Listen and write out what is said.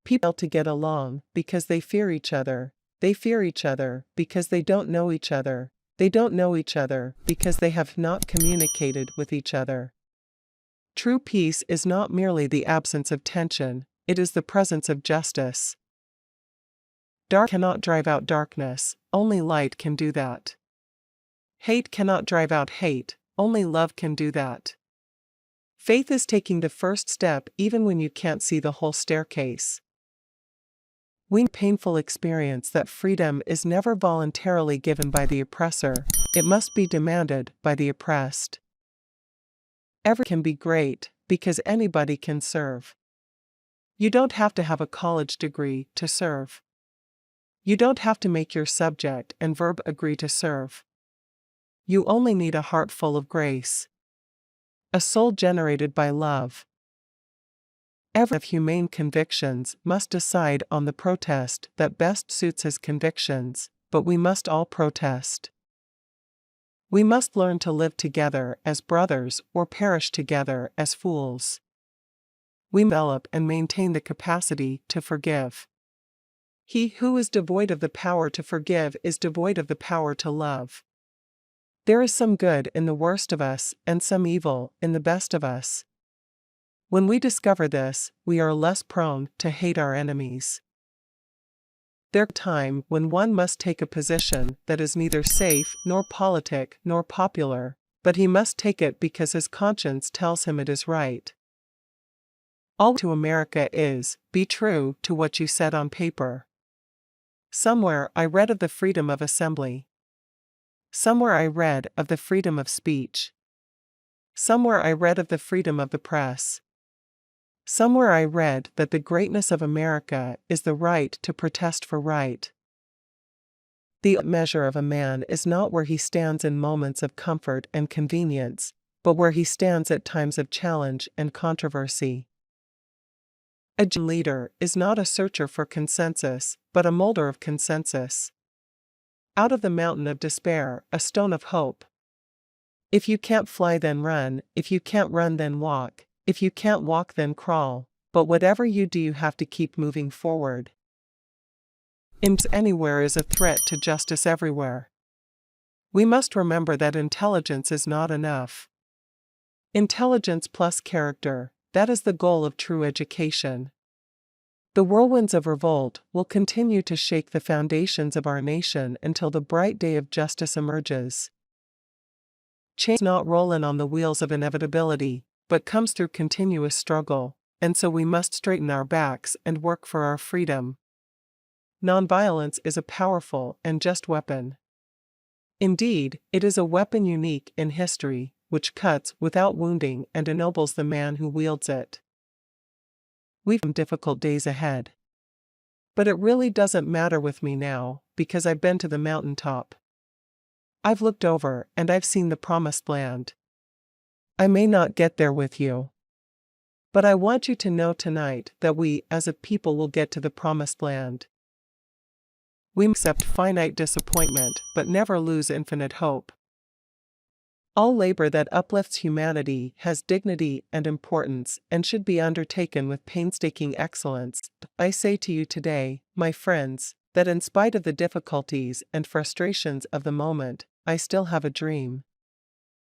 People to get along because they fear each other. They fear each other because they don't know each other. They don't know each other because they have not communicated with each other. True peace is not merely the absence of tension, it is the presence of justice. Dark cannot drive out darkness, only light can do that. Hate cannot drive out hate, only love can do that. Faith is taking the first step even when you can't see the whole staircase. We painful experience that freedom is never voluntarily given by the oppressor, it must be demanded by the oppressed. Everyone can be great, because anybody can serve. You don't have to have a college degree to serve. You don't have to make your subject and verb agree to serve. You only need a heart full of grace. A soul generated by love. Every of humane convictions must decide on the protest that best suits his convictions, but we must all protest. We must learn to live together as brothers or perish together as fools. We develop and maintain the capacity to forgive. He who is devoid of the power to forgive is devoid of the power to love. There is some good in the worst of us and some evil in the best of us. When we discover this, we are less prone to hate our enemies. There is a time when one must take a position that is neither safe nor politic nor popular, but he must take it because his conscience tells him it is right. All to America is, be true to what you said on paper. Somewhere I read of the freedom of assembly. Somewhere I read of the freedom of speech. Somewhere I read of the freedom of the press. Somewhere I read that the greatness of America is the right to protest for right. The measure of a man is not where he stands in moments of comfort and convenience, but where he stands at times of challenge and controversy. A leader is not a searcher for consensus, but a molder of consensus. Out of the mountain of despair, a stone of hope. If you can't fly, then run. If you can't run, then walk. If you can't walk, then crawl. But whatever you do, you have to keep moving forward. Injustice anywhere is a threat to justice everywhere. We must remember that intelligence is not enough. Intelligence plus character, that is the goal of true education. The whirlwinds of revolt will continue to shake the foundations of our nation until the bright day of justice emerges. Change does not roll in on the wheels of inevitability, but comes through continuous struggle, and so we must straighten our backs and work for our freedom. Nonviolence is a powerful and just weapon. Indeed, it is a weapon unique in history, which cuts without wounding and ennobles the man who wields it. We've some difficult days ahead. But it really doesn't matter with me now, because I've been to the mountaintop. I've looked over and I've seen the promised land. I may not get there with you. But I want you to know tonight that we, as a people, will get to the promised land. We accept finite disappointment, but never lose infinite hope. All labor that uplifts humanity has dignity and importance and should be undertaken with painstaking excellence. I say to you today, my friends, that in spite of the difficulties and frustrations of the moment, I still have a dream.